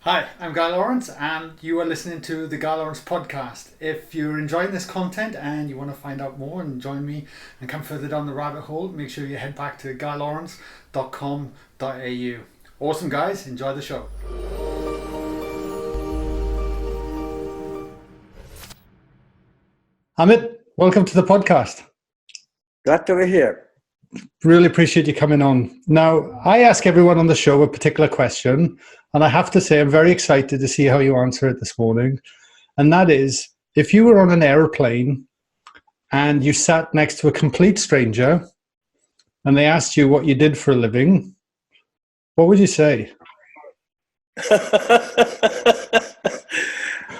Hi, I'm Guy Lawrence, and you are listening to the Guy Lawrence podcast. If you're enjoying this content and you want to find out more and join me and come further down the rabbit hole, make sure you head back to guylawrence.com.au. Awesome, guys. Enjoy the show. Amit, welcome to the podcast. Glad to be here. Really appreciate you coming on. Now, I ask everyone on the show a particular question, and I have to say I'm very excited to see how you answer it this morning. And that is, if you were on an airplane and you sat next to a complete stranger and they asked you what you did for a living, what would you say?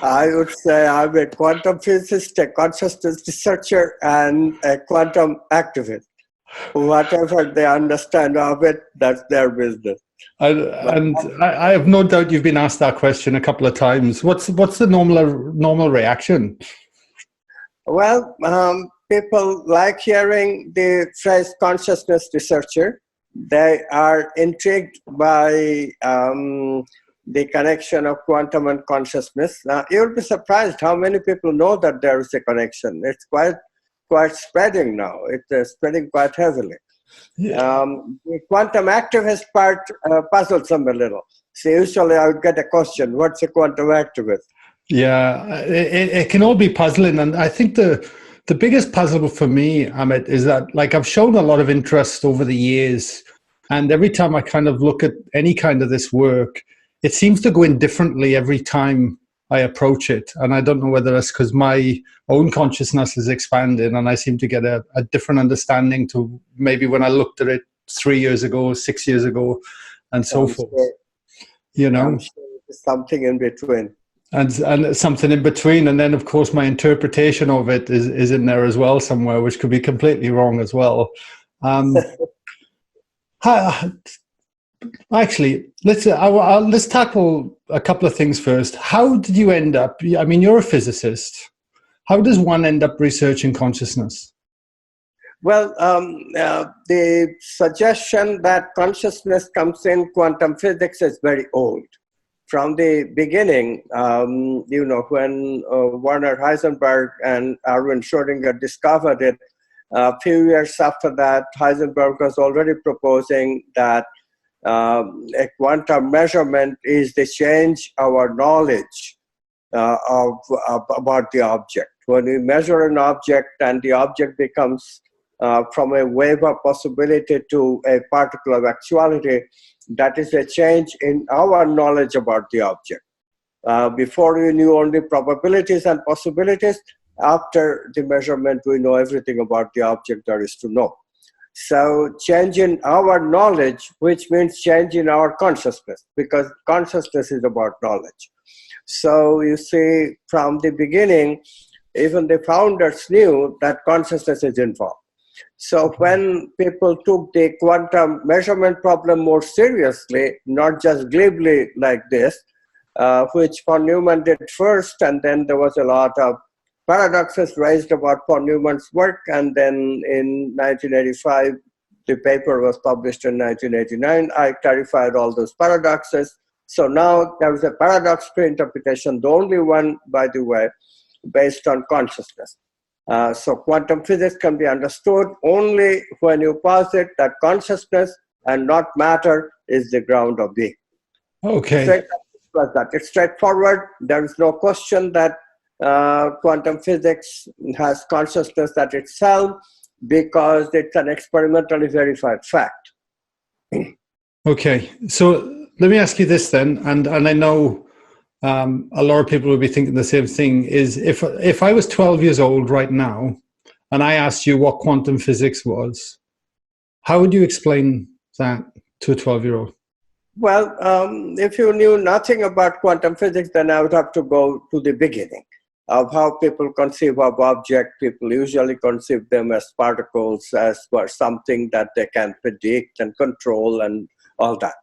I would say I'm a quantum physicist, a consciousness researcher, and a quantum activist. Whatever they understand of it, that's their business. I have no doubt you've been asked that question a couple of times. What's the normal reaction? Well, people like hearing the phrase consciousness researcher. They are intrigued by the connection of quantum and consciousness. You'll be surprised how many people know that there is a connection. It's quite spreading now. It's spreading quite heavily. Yeah. The quantum activist part puzzles them a little. So usually I would get a question, what's a quantum activist? Yeah, it can all be puzzling. And I think the biggest puzzle for me, Amit, is that I've shown a lot of interest over the years. And every time I kind of look at any kind of this work, it seems to go in differently every time I approach it. And I don't know whether that's because my own consciousness is expanding and I seem to get a different understanding to maybe when I looked at it 3 years ago, 6 years ago, and so forth. Sure. You know? I'm sure there's something in between. And something in between. And then, of course, my interpretation of it is in there as well somewhere, which could be completely wrong as well. Actually, let's tackle a couple of things first. How did you end up? I mean, you're a physicist. How does one end up researching consciousness? Well, the suggestion that consciousness comes in quantum physics is very old. From the beginning, when Werner Heisenberg and Erwin Schrödinger discovered it, a few years after that, Heisenberg was already proposing that a quantum measurement is the change our knowledge about the object. When we measure an object and the object becomes from a wave of possibility to a particle of actuality, that is a change in our knowledge about the object. Before we knew only probabilities and possibilities. After the measurement, we know everything about the object there is to know. So change in our knowledge, which means change in our consciousness, because consciousness is about knowledge. So you see, from the beginning, even the founders knew that consciousness is involved. So when people took the quantum measurement problem more seriously, not just glibly like this, which von Neumann did first, and then there was a lot of paradoxes raised about von Neumann's work, and then in 1985, the paper was published in 1989. I clarified all those paradoxes. So now there is a paradox-free interpretation, the only one, by the way, based on consciousness. So quantum physics can be understood only when you posit that consciousness and not matter is the ground of being. Okay. It's straightforward. There is no question that quantum physics has consciousness at itself because it's an experimentally verified fact. Okay. So let me ask you this then, and I know a lot of people will be thinking the same thing, is if I was 12 years old right now and I asked you what quantum physics was, how would you explain that to a 12-year-old? Well, if you knew nothing about quantum physics, then I would have to go to the beginning of how people conceive of objects. People usually conceive them as particles, as for something that they can predict and control and all that.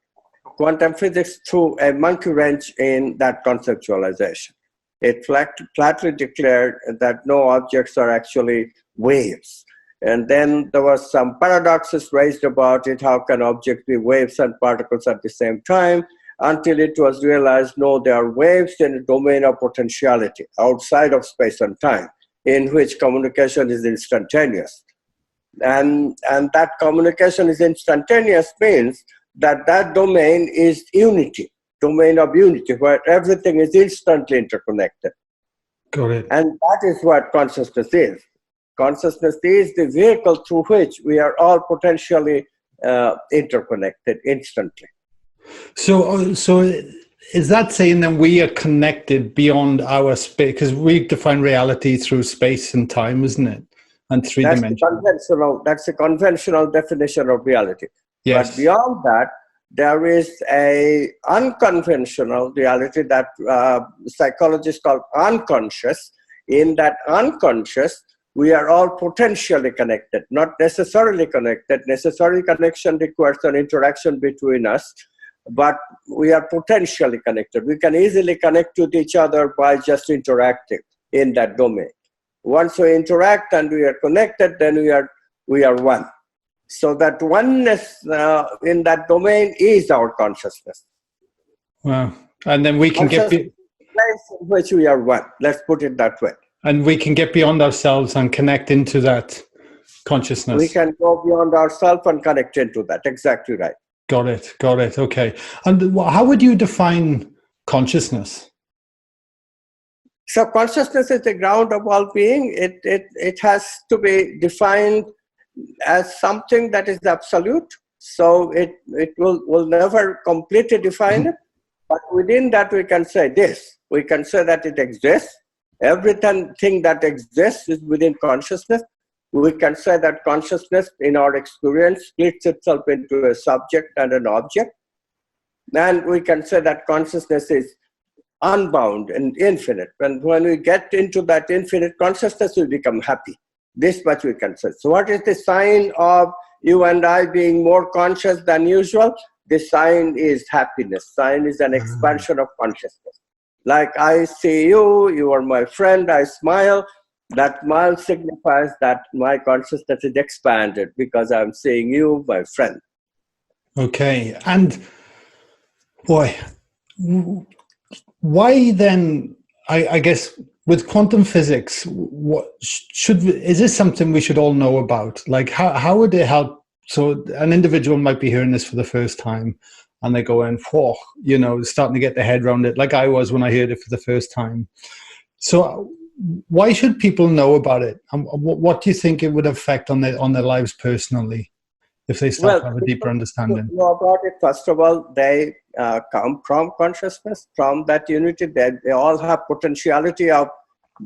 Quantum physics threw a monkey wrench in that conceptualization. It flatly declared that no objects are actually waves. And then there was some paradoxes raised about it. How can objects be waves and particles at the same time? until it was realized, no, there are waves in the domain of potentiality outside of space and time, in which communication is instantaneous. And that communication is instantaneous means that that domain is unity, domain of unity, where everything is instantly interconnected. Got it. And that is what consciousness is. Consciousness is the vehicle through which we are all potentially interconnected instantly. So is that saying that we are connected beyond our space? Because we define reality through space and time, isn't it? And three dimensions. That's a conventional definition of reality. Yes. But beyond that, there is a unconventional reality that psychologists call unconscious. In that unconscious, we are all potentially connected, not necessarily connected. Necessary connection requires an interaction between us, but we are potentially connected. We can easily connect with each other by just interacting in that domain. Once we interact and we are connected, then we are one. So that oneness in that domain is our consciousness. Wow. And then we can get... place in which we are one. Let's put it that way. And we can get beyond ourselves and connect into that consciousness. We can go beyond ourselves and connect into that. Exactly right. Got it. Got it. Okay. And how would you define consciousness? So consciousness is the ground of all being. It has to be defined as something that is absolute. So it will never completely define it. But within that we can say this. We can say that it exists. Everything that exists is within consciousness. We can say that consciousness in our experience splits itself into a subject and an object. And we can say that consciousness is unbound and infinite. And when we get into that infinite consciousness, we become happy. This much we can say. So what is the sign of you and I being more conscious than usual? The sign is happiness. Sign is an expansion of consciousness. Like I see you, you are my friend, I smile. That smile signifies that my consciousness is expanded because I'm seeing you, my friend. Okay. And boy, why then, I guess, with quantum physics, is this something we should all know about? Like, how would it help? So an individual might be hearing this for the first time and they're going, whoa, starting to get their head around it, like I was when I heard it for the first time. So why should people know about it? And what do you think it would affect on their lives personally if they start to have a deeper understanding? Know about it, first of all, they come from consciousness, from that unity. They all have potentiality of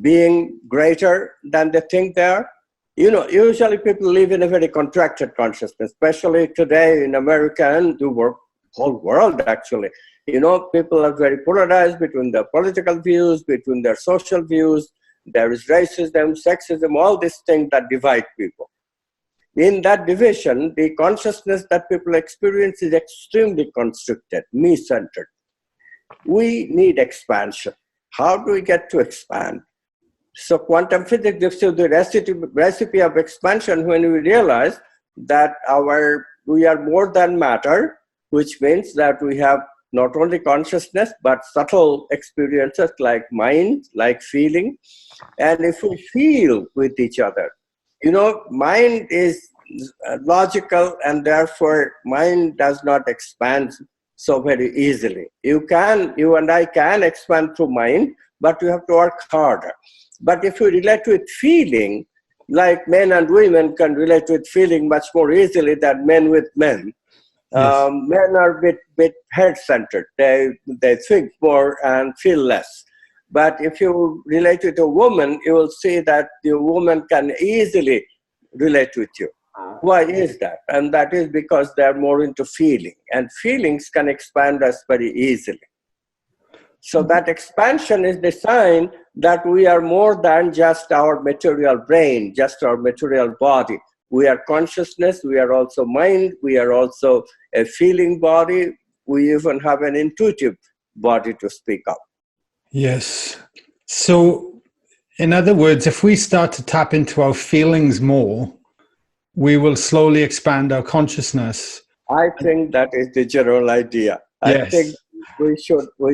being greater than they think they are. Usually people live in a very contracted consciousness, especially today in America and the whole world, actually. People are very polarized between their political views, between their social views. There is racism, sexism, all these things that divide people. In that division, the consciousness that people experience is extremely constricted, me-centered. We need expansion. How do we get to expand? So quantum physics gives you the recipe of expansion when we realize that we are more than matter, which means that we have not only consciousness, but subtle experiences like mind, like feeling. And if we feel with each other, mind is logical, and therefore mind does not expand so very easily. You and I can expand through mind, but you have to work harder. But if you relate with feeling, like men and women can relate with feeling much more easily than men with men. Yes. Men are a bit head-centered. They think more and feel less. But if you relate with a woman, you will see that the woman can easily relate with you. Why is that? And that is because they are more into feeling. And feelings can expand us very easily. So that expansion is the sign that we are more than just our material brain, just our material body. We are consciousness, we are also mind, we are also a feeling body, we even have an intuitive body to speak of. Yes. So, in other words, if we start to tap into our feelings more, we will slowly expand our consciousness. I think that is the general idea. Yes. we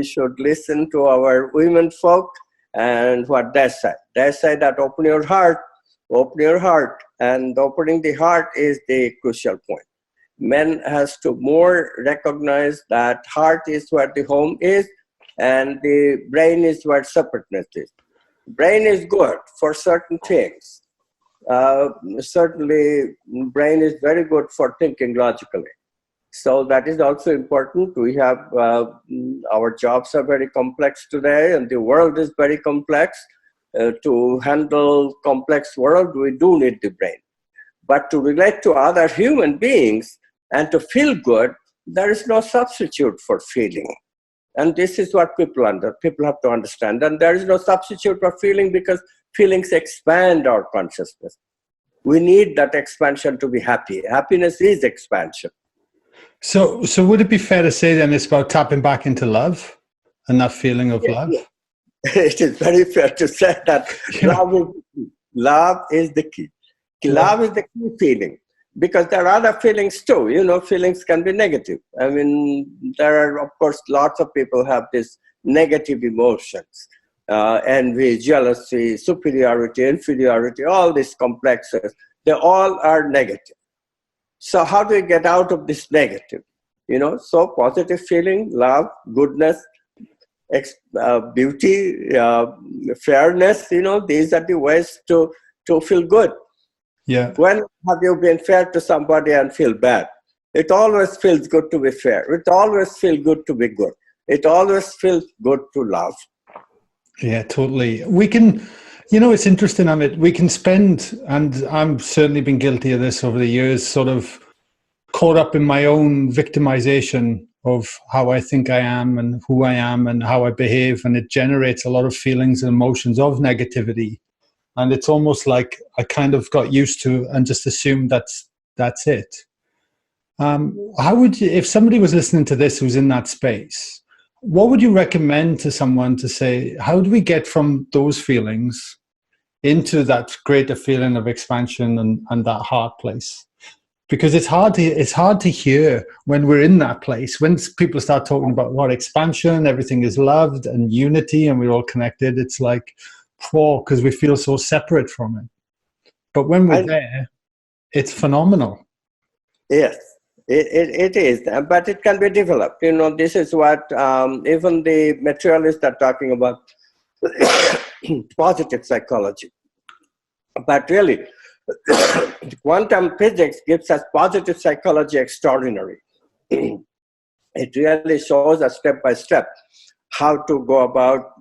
should listen to our women folk and what they say. They say that open your heart, and opening the heart is the crucial point. Men has to more recognize that heart is where the home is, and the brain is where separateness is. Brain is good for certain things. Certainly, brain is very good for thinking logically. So that is also important. We have, our jobs are very complex today, and the world is very complex. To handle complex world, we do need the brain. But to relate to other human beings and to feel good, there is no substitute for feeling. And this is what people have to understand. And there is no substitute for feeling, because feelings expand our consciousness. We need that expansion to be happy. Happiness is expansion. So would it be fair to say then it's about tapping back into love and that feeling of love? Yeah. It is very fair to say that love is the key. Love is the key feeling, because there are other feelings too. Feelings can be negative. I mean, there are, of course, lots of people have these negative emotions. Envy, jealousy, superiority, inferiority, all these complexes, they all are negative. So how do we get out of this negative? So positive feeling, love, goodness, beauty, fairness, these are the ways to feel good. Yeah. When have you been fair to somebody and feel bad? It always feels good to be fair. It always feels good to be good. It always feels good to love. Yeah, totally. We can, it's interesting, Amit, we can spend, and I'm certainly been guilty of this over the years, sort of caught up in my own victimization of how I think I am and who I am and how I behave. And it generates a lot of feelings and emotions of negativity. And it's almost like I kind of got used to and just assumed that's it. How would you, if somebody was listening to this who's in that space, what would you recommend to someone to say, how do we get from those feelings into that greater feeling of expansion and that heart place? Because it's hard to hear when we're in that place. When people start talking about what expansion, everything is loved and unity and we're all connected, it's like, poor, because we feel so separate from it. But when we're there, it's phenomenal. Yes, it is, but it can be developed. This is what even the materialists are talking about, positive psychology. But really, quantum physics gives us positive psychology extraordinary. It really shows us step by step how to go about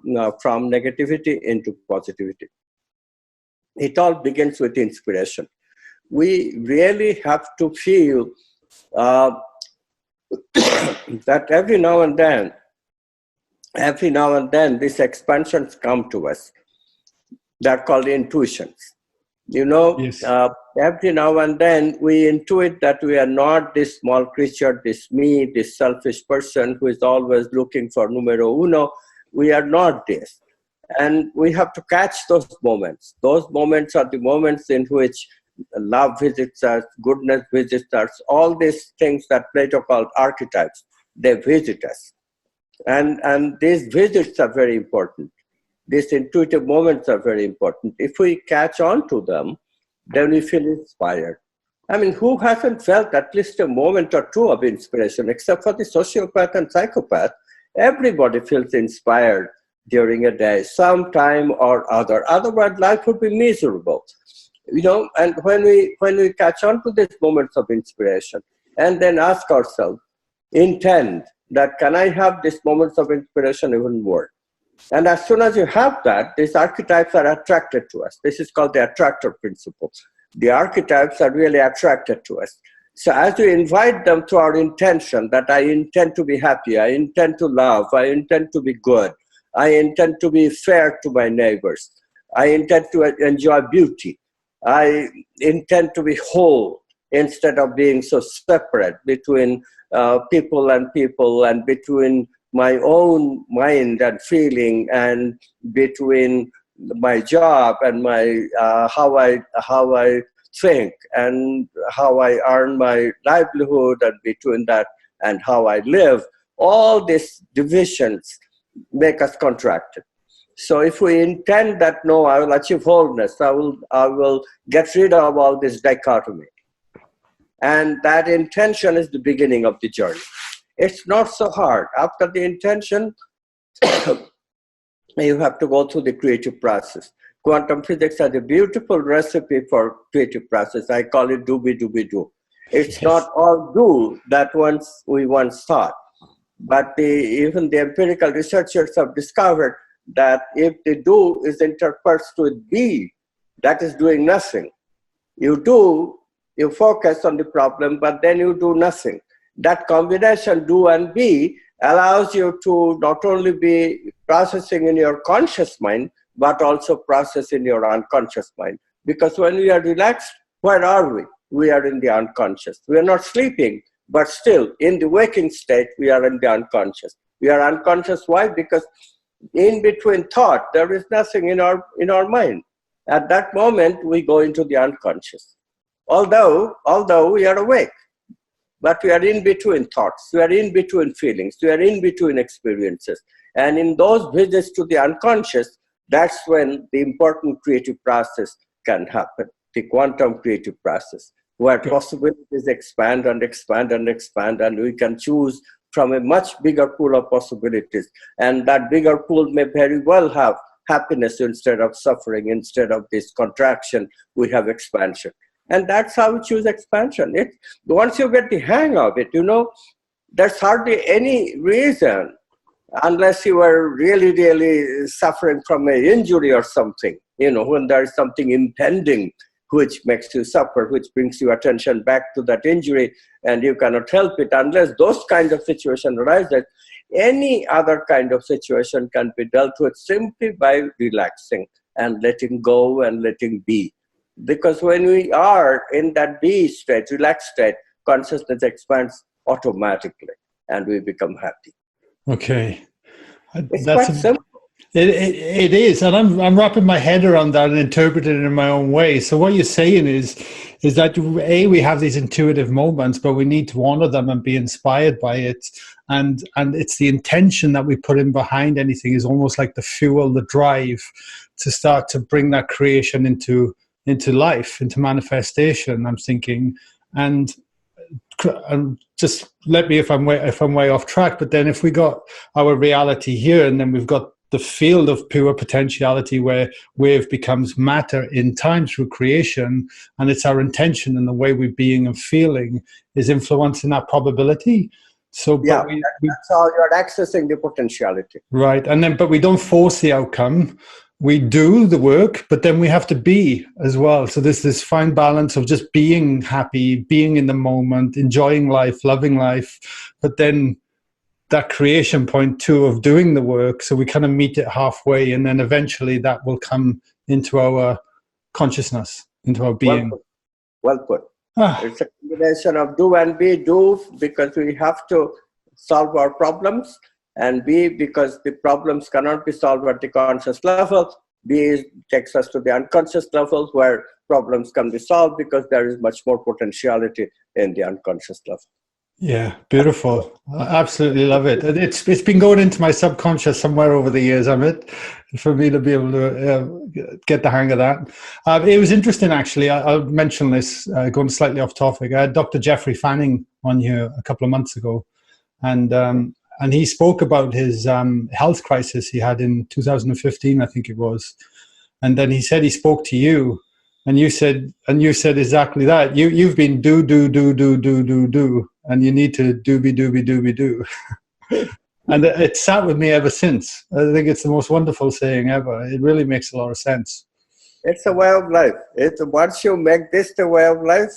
from negativity into positivity. It all begins with inspiration. We really have to feel that every now and then, these expansions come to us. They're called intuitions. Yes. Every now and then we intuit that we are not this small creature, this me, this selfish person who is always looking for numero uno. We are not this. And we have to catch those moments. Those moments are the moments in which love visits us, goodness visits us, all these things that Plato called archetypes, they visit us. And these visits are very important. These intuitive moments are very important. If we catch on to them, then we feel inspired. I mean, who hasn't felt at least a moment or two of inspiration, except for the sociopath and psychopath? Everybody feels inspired during a day, sometime or other. Otherwise, life would be miserable. And when we catch on to these moments of inspiration, and then ask ourselves, intend that, can I have these moments of inspiration even more? And as soon as you have that, these archetypes are attracted to us. This is called the attractor principle. The archetypes are really attracted to us. So as we invite them to our intention, that I intend to be happy, I intend to love, I intend to be good, I intend to be fair to my neighbors, I intend to enjoy beauty, I intend to be whole instead of being so separate between people and between my own mind and feeling and between my job and my how I think and how I earn my livelihood, and between that and how I live. all these divisions make us contracted. So if we intend that, no, I will achieve wholeness, I will get rid of all this dichotomy. And that intention is the beginning of the journey. It's not so hard. After the intention, you have to go through the creative process. Quantum physics has a beautiful recipe for creative process. I call it do-be-do-be-do. It's not all do that we once thought. But even the empirical researchers have discovered that if the do is interspersed with be, that is doing nothing. You focus on the problem, but then you do nothing. That combination, do and be, allows you to not only be processing in your conscious mind, but also process in your unconscious mind. Because when we are relaxed, where are we? We are in the unconscious. We are not sleeping, but still in the waking state, we are in the unconscious. We are unconscious. Why? Because in between thought, there is nothing in our mind. At that moment, we go into the unconscious. Although we are awake, but we are in between thoughts, we are in between feelings, we are in between experiences. And in those visits to the unconscious, that's when the important creative process can happen, the quantum creative process, where possibilities expand and expand and expand, and we can choose from a much bigger pool of possibilities. And that bigger pool may very well have happiness instead of suffering, instead of this contraction, we have expansion. And that's how we choose expansion. Once you get the hang of it, there's hardly any reason, unless you are really, really suffering from an injury or something, when there is something impending which makes you suffer, which brings your attention back to that injury, and you cannot help it. Unless those kinds of situations arise, any other kind of situation can be dealt with simply by relaxing and letting go and letting be. Because when we are in that be state, relaxed state, consciousness expands automatically and we become happy. Okay. It's quite simple. It is, and I'm wrapping my head around that and interpreting it in my own way. So what you're saying is that we have these intuitive moments, but we need to honor them and be inspired by it. And it's the intention that we put in behind anything is almost like the fuel, the drive to start to bring that creation into life, into manifestation, I'm thinking. And just let me if I'm way off track, but then if we got our reality here, and then we've got the field of pure potentiality where wave becomes matter in time through creation, and it's our intention and the way we're being and feeling is influencing that probability. So yeah, that's how you're accessing the potentiality. Right. But we don't force the outcome. We do the work, but then we have to be as well. So there's this fine balance of just being happy, being in the moment, enjoying life, loving life, but then that creation point too of doing the work. So we kind of meet it halfway, and then eventually that will come into our consciousness, into our being. Well put. It's a combination of do and be. Do because we have to solve our problems, and be because the problems cannot be solved at the conscious level. Be takes us to the unconscious level where problems can be solved because there is much more potentiality in the unconscious level. Yeah, beautiful. I absolutely love it. It's been going into my subconscious somewhere over the years, Amit, for me to be able to get the hang of that. It was interesting, actually. I'll mention this, going slightly off topic. I had Dr. Jeffrey Fanning on here a couple of months ago, and he spoke about his health crisis he had in 2015, I think it was. And then he said he spoke to you, and you said exactly that. You've been do, and you need to do. And it sat with me ever since. I think it's the most wonderful saying ever. It really makes a lot of sense. It's a way of life. Once you make this the way of life,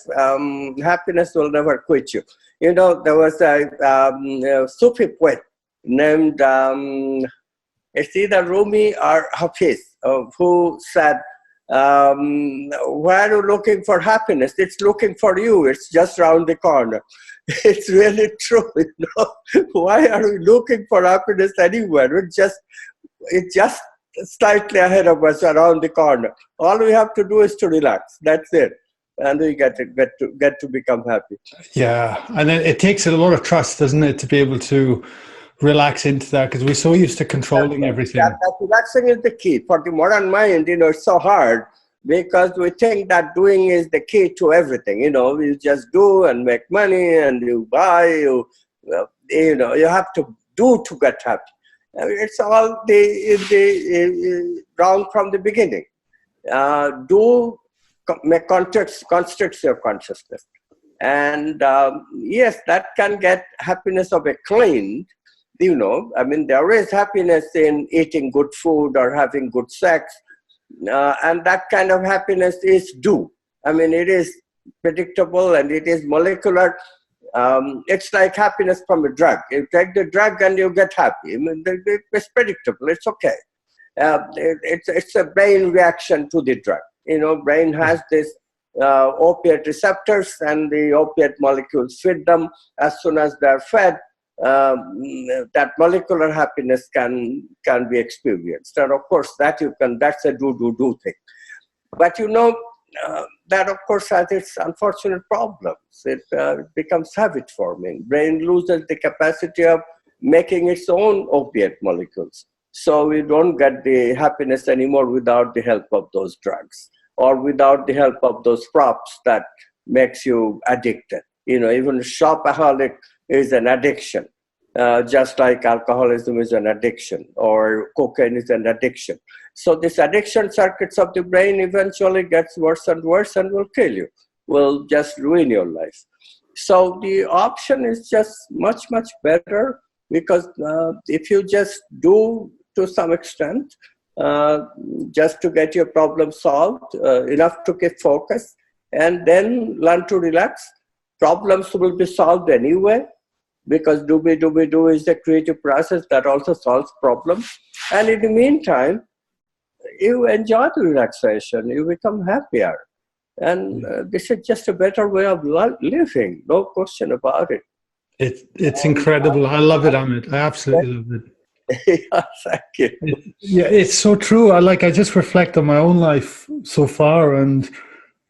happiness will never quit you. There was a Sufi poet named, it's either Rumi or Hafiz, who said, why are you looking for happiness? It's looking for you. It's just around the corner. It's really true. Why are we looking for happiness anywhere? It's just slightly ahead of us, around the corner. All we have to do is to relax. That's it. and we get to become happy. Yeah, and it takes a lot of trust, doesn't it, to be able to relax into that, because we're so used to controlling everything. That relaxing is the key. For the modern mind, it's so hard because we think that doing is the key to everything. You just do and make money and you buy, you have to do to get happy. It's all the wrong from the beginning. Make constricts your consciousness. And yes, that can get happiness of a kind. There is happiness in eating good food or having good sex. And that kind of happiness is due. It is predictable and it is molecular. It's like happiness from a drug. You take the drug and you get happy. It's predictable. It's okay. It's a brain reaction to the drug. Brain has this opiate receptors, and the opiate molecules feed them. As soon as they're fed, that molecular happiness can be experienced. And of course, that's a do thing. But that of course has its unfortunate problems. It becomes habit forming. Brain loses the capacity of making its own opiate molecules. So we don't get the happiness anymore without the help of those drugs or without the help of those props that makes you addicted. Even shopaholic is an addiction, just like alcoholism is an addiction or cocaine is an addiction. So this addiction circuits of the brain eventually gets worse and worse and will kill you, will just ruin your life. So the option is just much, much better, because if you just do to some extent, just to get your problem solved, enough to keep focus, and then learn to relax, problems will be solved anyway, because do is a creative process that also solves problems. And in the meantime, you enjoy the relaxation, you become happier. And this is just a better way of living, no question about it. It's incredible. I love it, Amit. I absolutely love it. Yeah, thank you. It's so true. I just reflect on my own life so far, and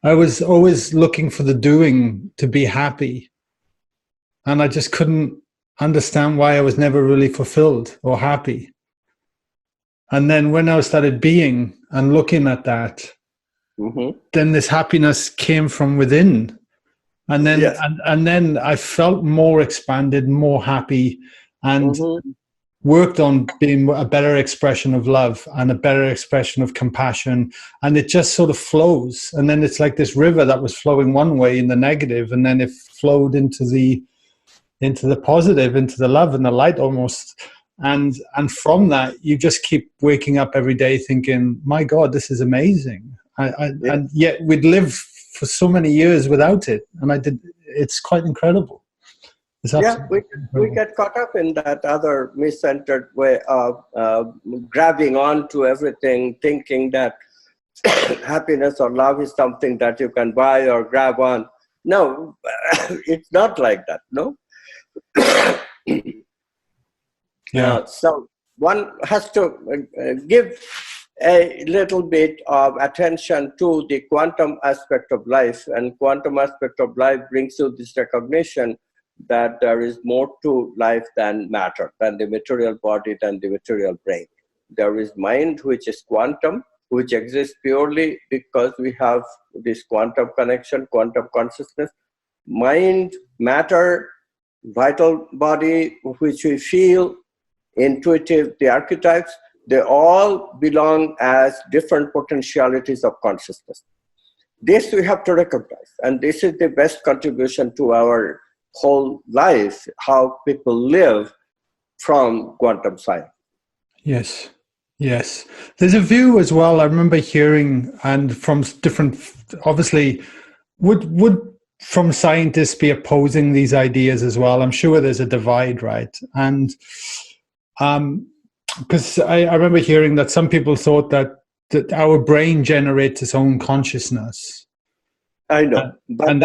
I was always looking for the doing to be happy. And I just couldn't understand why I was never really fulfilled or happy. And then when I started being and looking at that, then this happiness came from within. And then, and then I felt more expanded, more happy, and worked on being a better expression of love and a better expression of compassion. And it just sort of flows. And then it's like this river that was flowing one way in the negative, and then it flowed into the positive, into the love and the light almost. And from that, you just keep waking up every day thinking, my God, this is amazing. And yet we'd live for so many years without it. And it's quite incredible. We get caught up in that other me-centered way of grabbing onto everything, thinking that happiness or love is something that you can buy or grab on. No, it's not like that, no? So one has to give a little bit of attention to the quantum aspect of life, and quantum aspect of life brings you this recognition that there is more to life than matter, than the material body, than the material brain. There is mind, which is quantum, which exists purely because we have this quantum connection, quantum consciousness. Mind, matter, vital body, which we feel, intuitive, the archetypes, they all belong as different potentialities of consciousness. This we have to recognize, and this is the best contribution to our whole life, how people live from quantum science. Yes. There's a view as well, I remember hearing, and from different, obviously, would from scientists be opposing these ideas as well? I'm sure there's a divide, right? And because I remember hearing that some people thought that our brain generates its own consciousness. I know, but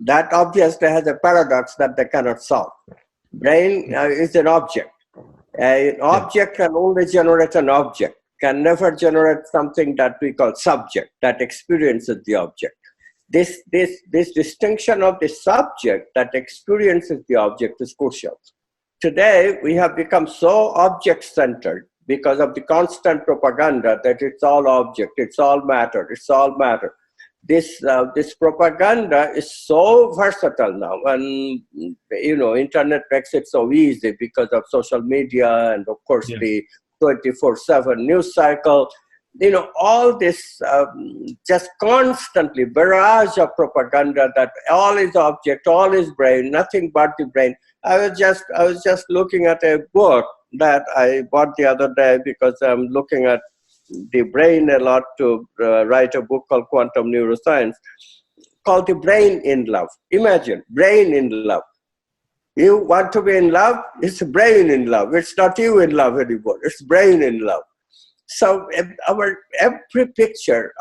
that obviously has a paradox that they cannot solve. Brain is an object. An object can only generate an object, can never generate something that we call subject, that experiences the object. This distinction of the subject that experiences the object is crucial. Today, we have become so object-centered because of the constant propaganda that it's all object, it's all matter, it's all matter. This propaganda is so versatile now, and internet makes it so easy because of social media and of course the 24/7 news cycle. All this just constantly barrage of propaganda that all is object, all is brain, nothing but the brain. I was just looking at a book that I bought the other day because I'm looking at the brain a lot to write a book called Quantum Neuroscience, called The Brain in Love. Imagine, brain in love. You want to be in love? It's brain in love. It's not you in love anymore. It's brain in love. So every picture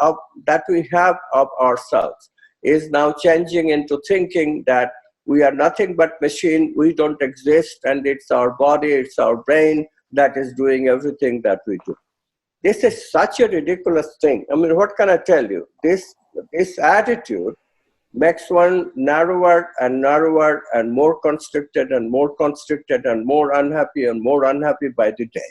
that we have of ourselves is now changing into thinking that we are nothing but machine, we don't exist, and it's our body, it's our brain that is doing everything that we do. This is such a ridiculous thing. I mean, what can I tell you? This attitude makes one narrower and narrower and more constricted and more constricted and more unhappy by the day.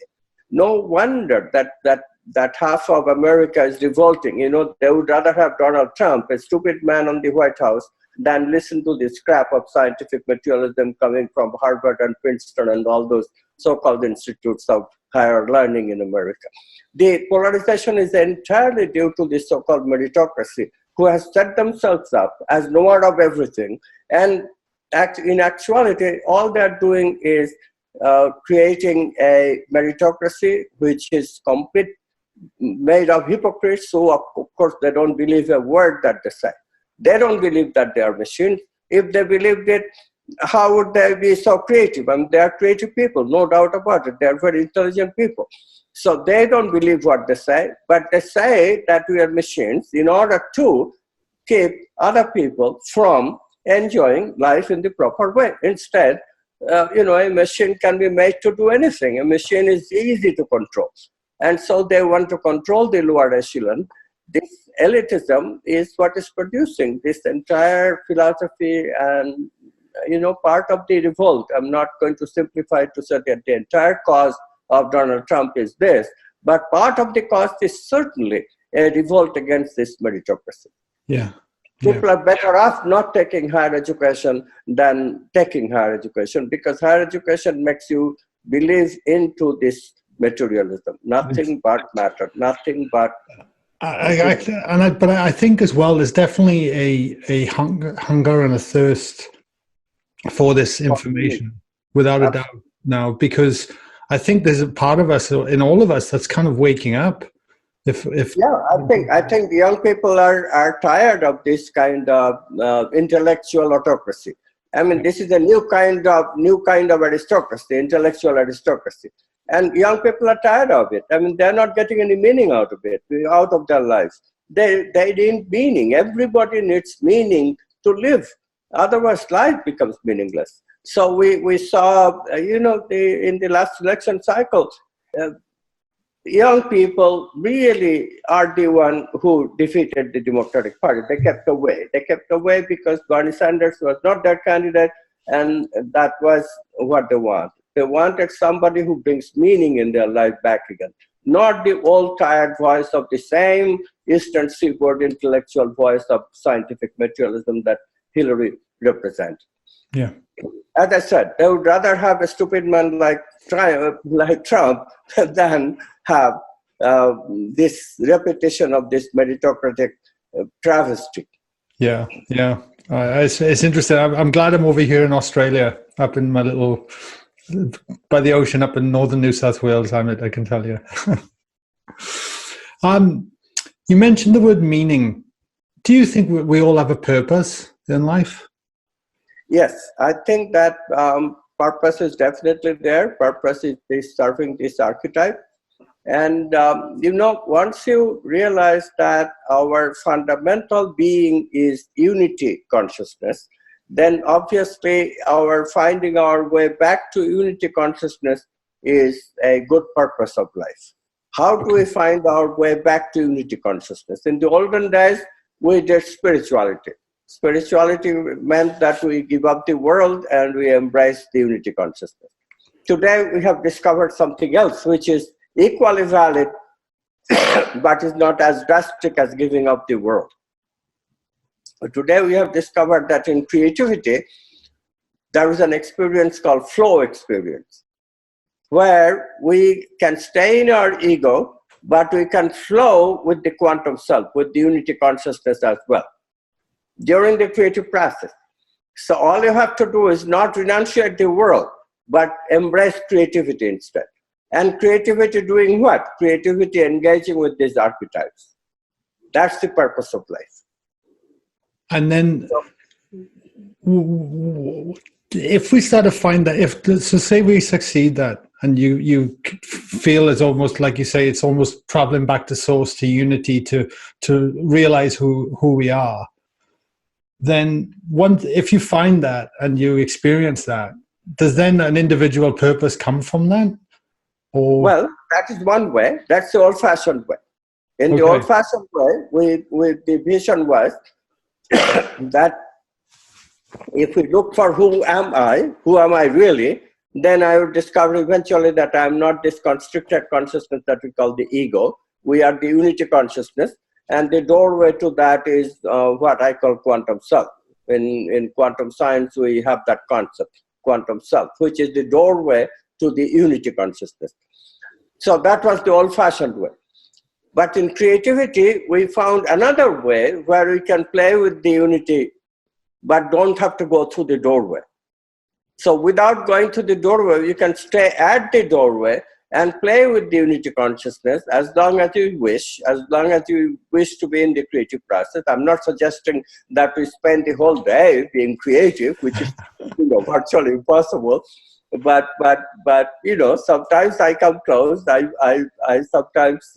No wonder that half of America is revolting. They would rather have Donald Trump, a stupid man on the White House, than listen to this crap of scientific materialism coming from Harvard and Princeton and all those so-called institutes of higher learning in America. The polarization is entirely due to this so-called meritocracy, who has set themselves up as knower of everything. And in actuality, all they're doing is creating a meritocracy which is made of hypocrites who, of course, they don't believe a word that they say. They don't believe that they are machines. If they believed it, how would they be so creative? I mean, they are creative people, no doubt about it. They are very intelligent people. So they don't believe what they say, but they say that we are machines in order to keep other people from enjoying life in the proper way. Instead, a machine can be made to do anything. A machine is easy to control. And so they want to control the lower echelon. This elitism is what is producing this entire philosophy and, part of the revolt. I'm not going to simplify to say that the entire cause of Donald Trump is this, but part of the cause is certainly a revolt against this meritocracy. Yeah. People are better off not taking higher education than taking higher education, because higher education makes you believe into this materialism. Nothing but matter, nothing but... But I think as well, there's definitely a hunger and a thirst for this information, without a doubt now, because I think there's a part of us, in all of us, that's kind of waking up. I think the young people are tired of this kind of intellectual autocracy. I mean, this is a new kind of aristocracy, intellectual aristocracy. And young people are tired of it. I mean, they're not getting any meaning out of it, out of their lives. They need meaning. Everybody needs meaning to live. Otherwise, life becomes meaningless. So we saw, in the last election cycle, young people really are the one who defeated the Democratic Party. They kept away. They kept away because Bernie Sanders was not their candidate, and that was what they want. They wanted somebody who brings meaning in their life back again, not the old tired voice of the same Eastern Seaboard intellectual voice of scientific materialism that Hillary represents. Yeah. As I said, they would rather have a stupid man like Trump than have this repetition of this meritocratic travesty. Yeah. It's interesting. I'm glad I'm over here in Australia, up in my little... by the ocean up in northern New South Wales, Amit, I can tell you. You mentioned the word meaning. Do you think we all have a purpose in life? Yes, I think that purpose is definitely there. Purpose is serving this archetype. And, once you realize that our fundamental being is unity consciousness, then obviously our finding our way back to unity consciousness is a good purpose of life. How do we find our way back to unity consciousness? In the olden days, we did spirituality. Spirituality meant that we give up the world and we embrace the unity consciousness. Today, we have discovered something else, which is equally valid, but is not as drastic as giving up the world. But today, we have discovered that in creativity, there is an experience called flow experience, where we can stay in our ego, but we can flow with the quantum self, with the unity consciousness as well, during the creative process. So all you have to do is not renunciate the world, but embrace creativity instead. And creativity doing what? Creativity engaging with these archetypes. That's the purpose of life. And then, if we start to find that, so say we succeed that, and you feel it's almost like you say, it's almost traveling back to source, to unity, to realize who we are. Then if you find that and you experience that, does then an individual purpose come from that? Or? Well, that is one way. That's the old-fashioned way. In the old-fashioned way, the vision was that if we look for who am I really, then I would discover eventually that I am not this constricted consciousness that we call the ego. We are the unity consciousness, and the doorway to that is what I call quantum self. In quantum science, we have that concept, quantum self, which is the doorway to the unity consciousness. So that was the old-fashioned way. But in creativity, we found another way where we can play with the unity, but don't have to go through the doorway. So without going to the doorway, you can stay at the doorway and play with the unity consciousness as long as you wish to be in the creative process. I'm not suggesting that we spend the whole day being creative, which is virtually impossible. But sometimes I come close. I sometimes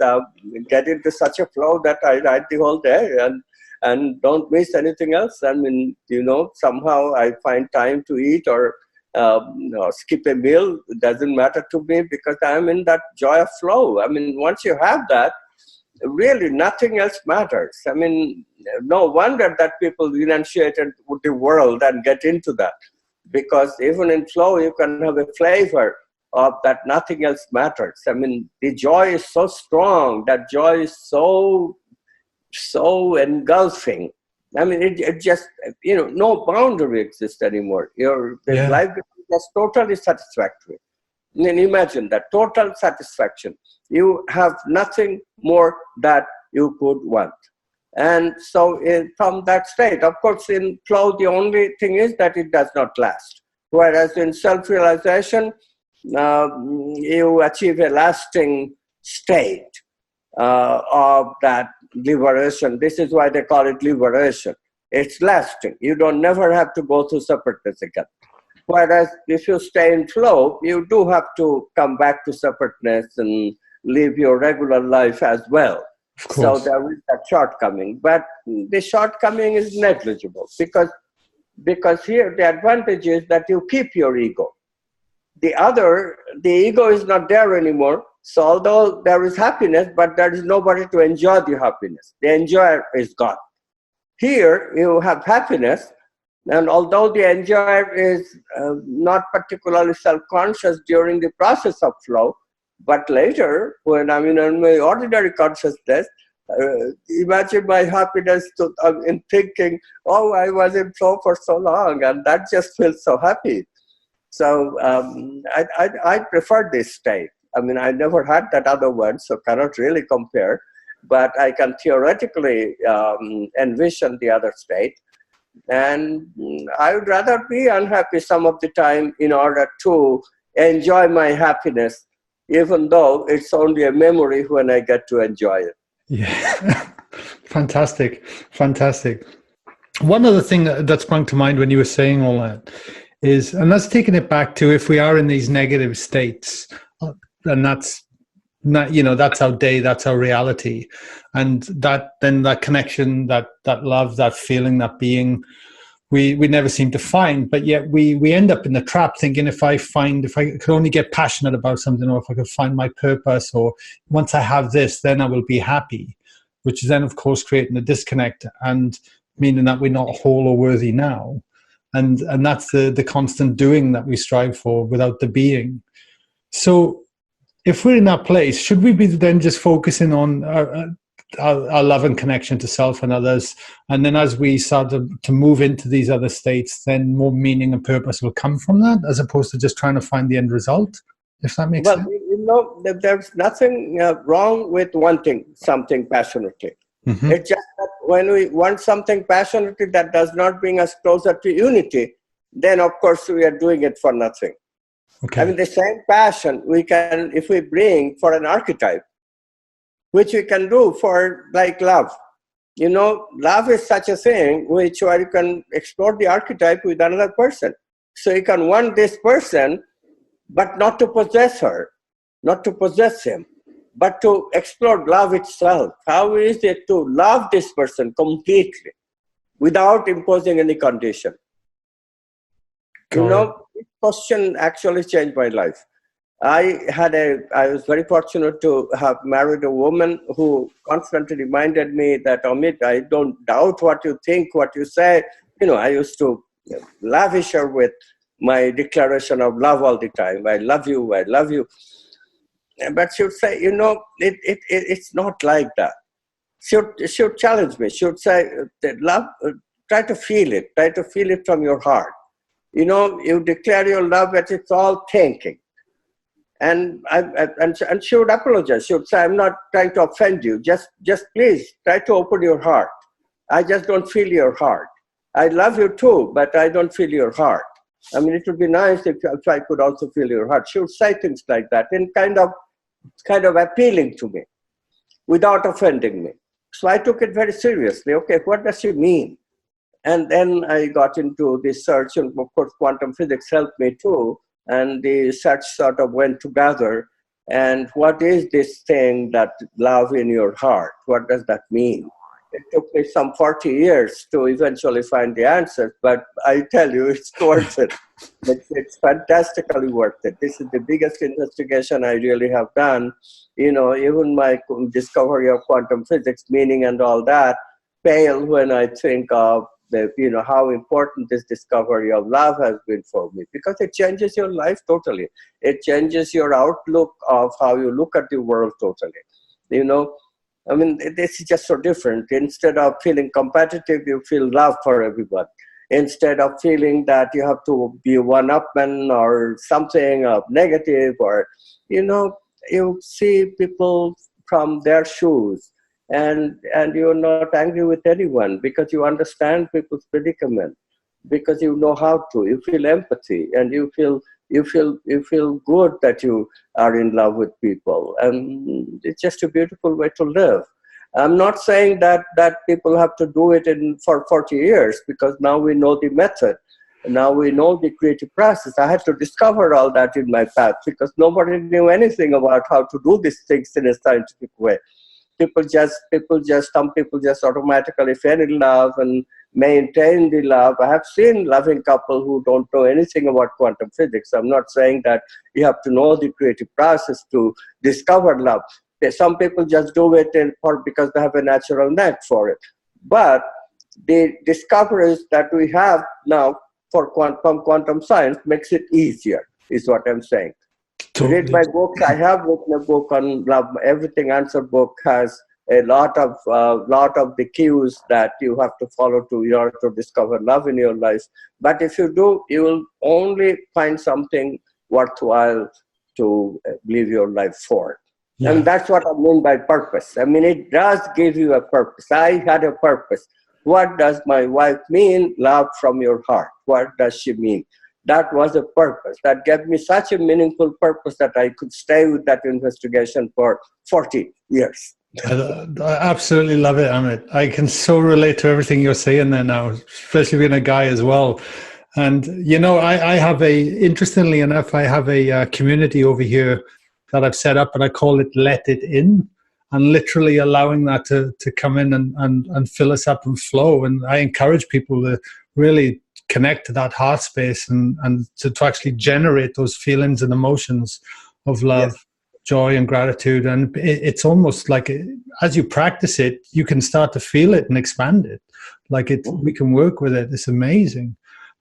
get into such a flow that I write the whole day and don't miss anything else. I mean, somehow I find time to eat or skip a meal. It doesn't matter to me because I'm in that joy of flow. I mean, once you have that, really nothing else matters. I mean, no wonder that people renunciated with the world and get into that. Because even in flow, you can have a flavor of that nothing else matters. I mean, the joy is so strong, that joy is so engulfing. I mean, it just, no boundary exists anymore. Life becomes just totally satisfactory. And then imagine that, total satisfaction. You have nothing more that you could want. And so from that state, of course, in flow, the only thing is that it does not last. Whereas in self-realization, you achieve a lasting state of that liberation. This is why they call it liberation. It's lasting. You don't never have to go through separateness again. Whereas if you stay in flow, you do have to come back to separateness and live your regular life as well. So there is a shortcoming, but the shortcoming is negligible because here the advantage is that you keep your ego. The ego is not there anymore. So although there is happiness, but there is nobody to enjoy the happiness. The enjoyer is gone. Here you have happiness, and although the enjoyer is not particularly self-conscious during the process of flow, but later, when I'm in my ordinary consciousness, imagine my happiness in thinking, oh, I was in flow for so long, and that just feels so happy. So I prefer this state. I mean, I never had that other one, so cannot really compare, but I can theoretically envision the other state. And I would rather be unhappy some of the time in order to enjoy my happiness, even though it's only a memory when I get to enjoy it. Yeah, fantastic. One other thing that sprung to mind when you were saying all that is, and that's taking it back to if we are in these negative states, and that's not, that's our day, that's our reality, and that connection, that love, that feeling, that being, we never seem to find, but yet we end up in the trap thinking if I could only get passionate about something, or if I could find my purpose, or once I have this, then I will be happy. which is then, of course, creating a disconnect and meaning that we're not whole or worthy now. And that's the constant doing that we strive for without the being. So if we're in that place, should we be then just focusing on our love and connection to self and others? And then as we start to move into these other states, then more meaning and purpose will come from that, as opposed to just trying to find the end result, if that makes sense? Well, there's nothing wrong with wanting something passionately. Mm-hmm. It's just that when we want something passionately that does not bring us closer to unity, then of course we are doing it for nothing. Okay. I mean, the same passion we can, if we bring for an archetype, which we can do for like love. Love is such a thing where you can explore the archetype with another person. So you can want this person, but not to possess her, not to possess him, but to explore love itself. How is it to love this person completely without imposing any condition? This question actually changed my life. I was very fortunate to have married a woman who constantly reminded me that, Amit, I don't doubt what you think, what you say. I used to lavish her with my declaration of love all the time. I love you, I love you. But she would say, it's not like that. She would challenge me. She would say, love, try to feel it from your heart. You declare your love, but it's all thinking. And she would apologize. She would say, I'm not trying to offend you. Just please try to open your heart. I just don't feel your heart. I love you too, but I don't feel your heart. I mean, it would be nice if I could also feel your heart. She would say things like that and kind of appealing to me without offending me. So I took it very seriously. Okay, what does she mean? And then I got into this search, and of course, quantum physics helped me too. And the search sort of went together. And what is this thing that love in your heart? What does that mean? It took me some 40 years to eventually find the answers, but I tell you, it's worth it. It's fantastically worth it. This is the biggest investigation I really have done. Even my discovery of quantum physics, meaning and all that, pale when I think of how important this discovery of love has been for me, because it changes your life totally. It changes your outlook of how you look at the world totally. I mean, this is just so different. Instead of feeling competitive, you feel love for everyone. Instead of feeling that you have to be one-upman or something of negative, or, you see people from their shoes, and you're not angry with anyone because you understand people's predicament, because you know how to. You feel empathy, and you feel good that you are in love with people, and it's just a beautiful way to live. I'm not saying that people have to do it for 40 years, because now we know the method. Now we know the creative process. I had to discover all that in my path, because nobody knew anything about how to do these things in a scientific way. Some people just automatically fell in love and maintain the love. I have seen loving couples who don't know anything about quantum physics. I'm not saying that you have to know the creative process to discover love. Some people just do it because they have a natural knack for it. But the discoveries that we have now from quantum science makes it easier, is what I'm saying. Totally. Read my books. I have written a book on love. Everything Answer book has a lot of the cues that you have to follow in order to discover love in your life. But if you do, you will only find something worthwhile to live your life for. Yeah. And that's what I mean by purpose. I mean, it does give you a purpose. I had a purpose. What does my wife mean? Love from your heart. What does she mean? That was a purpose. That gave me such a meaningful purpose that I could stay with that investigation for 40 years. I absolutely love it, Amit. I can so relate to everything you're saying there now, especially being a guy as well. And, I have interestingly enough, I have a community over here that I've set up, and I call it Let It In, and literally allowing that to come in and fill us up and flow. And I encourage people to really connect to that heart space and to actually generate those feelings and emotions of love, yes, joy and gratitude. And it's almost like as you practice it, you can start to feel it and expand it. Like we can work with it. It's amazing.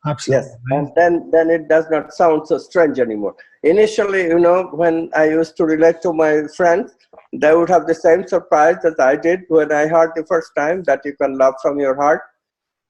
Absolutely. Yes, and then it does not sound so strange anymore. Initially, you know, when I used to relate to my friends, they would have the same surprise as I did when I heard the first time that you can love from your heart.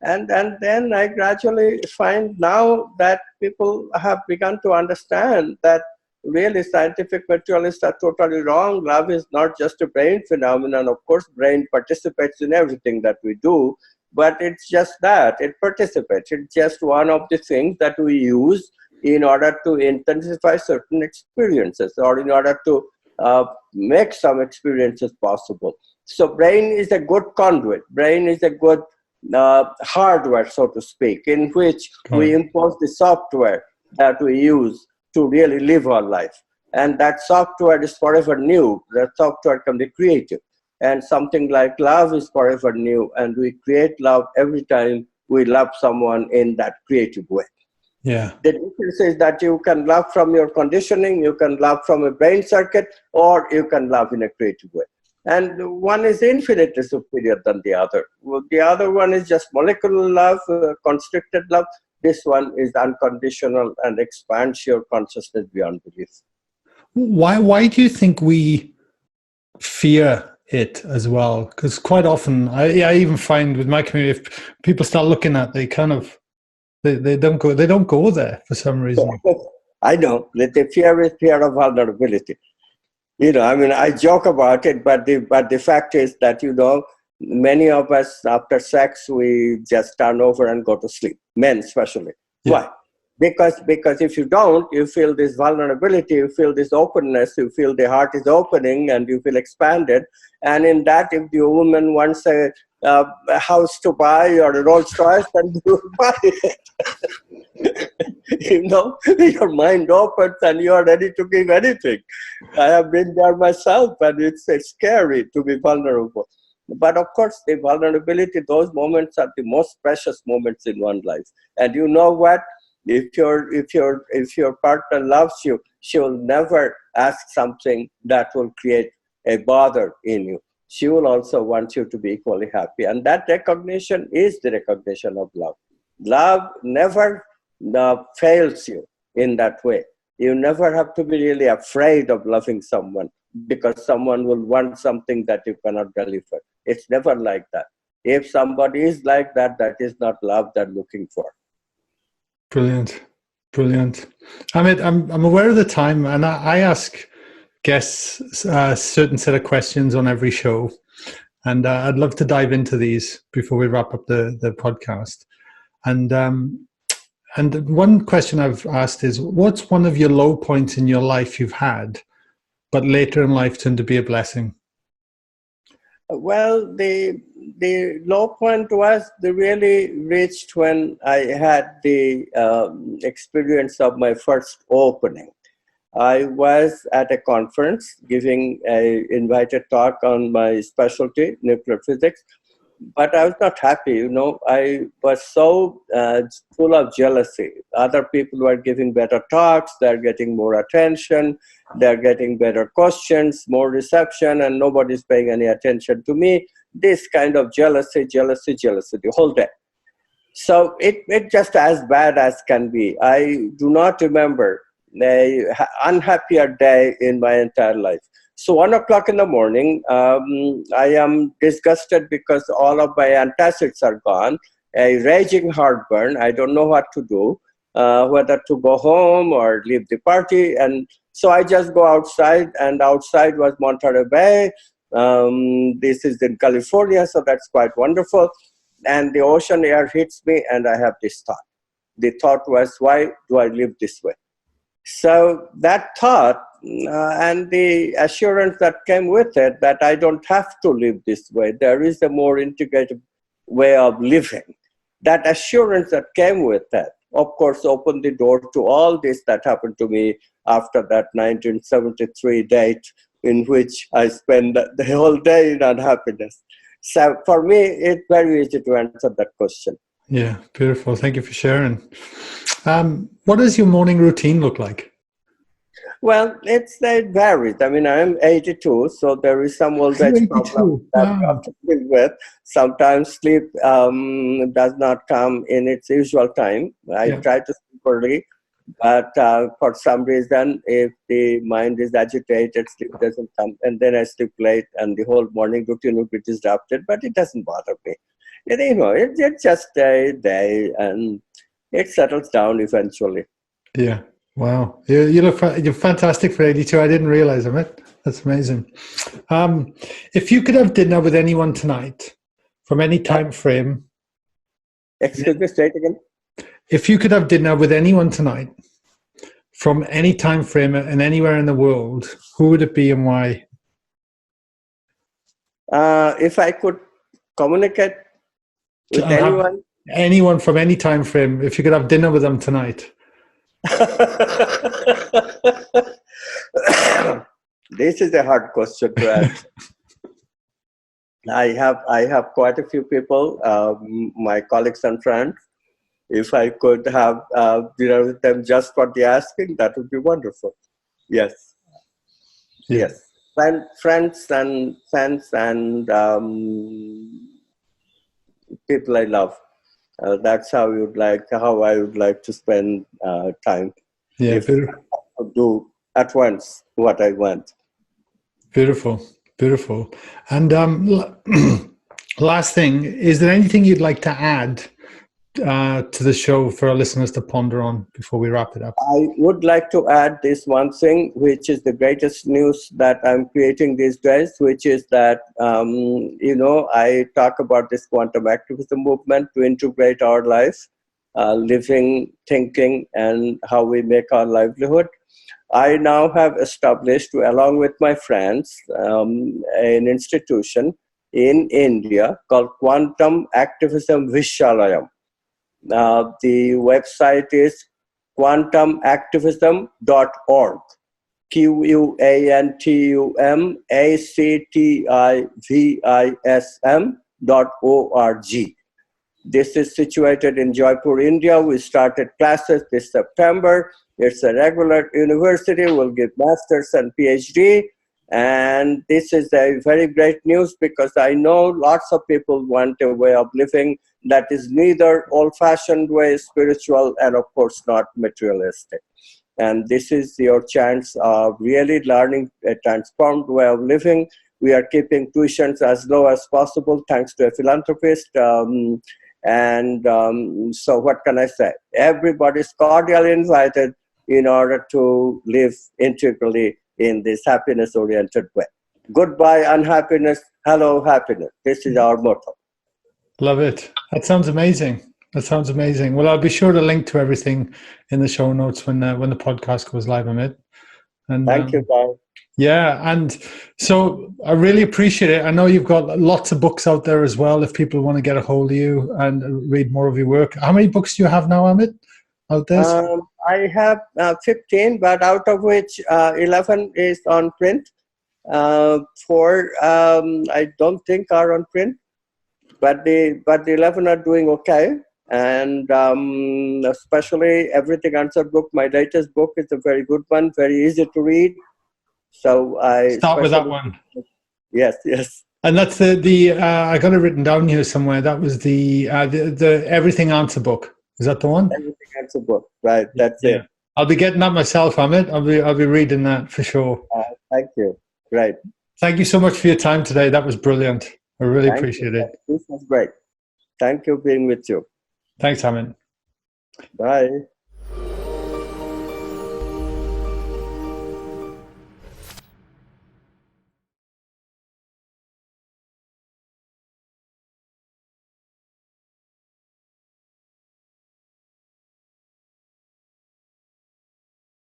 And then I gradually find now that people have begun to understand that really scientific materialists are totally wrong. Love is not just a brain phenomenon. Of course, brain participates in everything that we do, but it's just that it participates. It's just one of the things that we use in order to intensify certain experiences or in order to make some experiences possible. So brain is a good conduit. Brain is a good hardware, so to speak, in which we impose the software that we use to really live our life. And that software is forever new. That software can be creative. And something like love is forever new. And we create love every time we love someone in that creative way. Yeah. The difference is that you can love from your conditioning, you can love from a brain circuit, or you can love in a creative way. And one is infinitely superior than the other. The other one is just molecular love, constricted love. This one is unconditional and expands your consciousness beyond belief. Why do you think we fear it as well? Because quite often, I even find with my community, if people start looking at, they kind of they don't go there for some reason. I know that the fear is fear of vulnerability. You know, I mean, I joke about it, but the fact is that, you know, many of us after sex we just turn over and go to sleep. Men especially. Yeah. Why? Because if you don't, you feel this vulnerability, you feel this openness, you feel the heart is opening and you feel expanded. And in that, if the woman wants a house to buy or a Rolls Royce, then you buy it. You know, your mind opens and you are ready to give anything. I have been there myself, and it's scary to be vulnerable. But of course, the vulnerability, those moments are the most precious moments in one's life. And you know what? If your partner loves you, she will never ask something that will create a bother in you. She will also want you to be equally happy. And that recognition is the recognition of love. Love never fails you in that way. You never have to be really afraid of loving someone because someone will want something that you cannot deliver. It's never like that. If somebody is like that, that is not love they're looking for. Brilliant. Brilliant. Amit, I'm aware of the time, and I ask guests a certain set of questions on every show, and I'd love to dive into these before we wrap up the podcast. And one question I've asked is, what's one of your low points in your life you've had, but later in life turned to be a blessing? Well, the low point was really reached when I had the experience of my first opening. I was at a conference giving an invited talk on my specialty, nuclear physics, but I was not happy. You know, I was so full of jealousy. Other people were giving better talks, they're getting more attention, they're getting better questions, more reception, and nobody's paying any attention to me. This kind of jealousy the whole day. So it just as bad as can be. I do not remember an unhappier day in my entire life. So 1 o'clock in the morning, I am disgusted because all of my antacids are gone, a raging heartburn. I don't know what to do, whether to go home or leave the party. And so I just go outside, and outside was Monterey Bay. This is in California, so that's quite wonderful. And the ocean air hits me, and I have this thought. The thought was, why do I live this way? So that thought and the assurance that came with it that I don't have to live this way. There is a more integrated way of living. That assurance that came with that, of course, opened the door to all this that happened to me after that 1973 date in which I spent the whole day in unhappiness. So for me, it's very easy to answer that question. Yeah, beautiful. Thank you for sharing. What does your morning routine look like? Well, it varies. I mean, I'm 82, so there is some old age problem 82. that we Wow. have to deal with. Sometimes sleep does not come in its usual time. I Yeah. try to sleep early, but for some reason, if the mind is agitated, sleep doesn't come, and then I sleep late, and the whole morning routine will be disrupted. But it doesn't bother me. You know, it's just a day, and it settles down eventually. Yeah. Wow. You're fantastic for 82. I didn't realize, Amit. That's amazing. If you could have dinner with anyone tonight from any time frame, Excuse me, say it again. if you could have dinner with anyone tonight from any time frame and anywhere in the world, who would it be and why? If I could communicate with anyone, Anyone from any time frame, if you could have dinner with them tonight. this is a hard question to answer. I have quite a few people, my colleagues and friends. If I could have dinner with them just for the asking, that would be wonderful. Yes, Yeah. yes. Friends and fans and people I love. That's how I would like to spend time. Yeah. If I could do at once what I want. Beautiful. Beautiful. And last thing, is there anything you'd like to add to the show for our listeners to ponder on before we wrap it up? I would like to add this one thing, which is the greatest news that I'm creating these days, which is that, I talk about this quantum activism movement to integrate our life, living, thinking, and how we make our livelihood. I now have established, along with my friends, an institution in India called Quantum Activism Vishalayam. The website is quantumactivism.org. QUANTUMACTIVISM.org. This is situated in Jaipur, India. We started classes this September. It's a regular university. We'll give masters and PhD. And this is a very great news because I know lots of people want a way of living that is neither old-fashioned way, spiritual, and of course not materialistic. And this is your chance of really learning a transformed way of living. We are keeping tuitions as low as possible thanks to a philanthropist. So what can I say? Everybody's cordially invited in order to live integrally in this happiness-oriented way. Goodbye, unhappiness. Hello, happiness. This is our motto. Love it. That sounds amazing. That sounds amazing. Well, I'll be sure to link to everything in the show notes when the podcast goes live, Amit. And thank you, guys. Yeah, and so I really appreciate it. I know you've got lots of books out there as well. If people want to get a hold of you and read more of your work, how many books do you have now, Amit, out there? I have 15, but out of which 11 is on print. 4 I don't think are on print, but the 11 are doing okay. And especially Everything Answered book, my latest book, is a very good one, very easy to read. So I start with that one. Yes, yes. And that's the I got it written down here somewhere. That was the Everything Answer book. Is that the one? Everything Answer book, right? That's it. I'll be getting that myself, Amit. I'll be reading that for sure. Thank you. Right. Thank you so much for your time today. That was brilliant. I really appreciate it. This was great. Thank you for being with you. Thanks, Amit. Bye.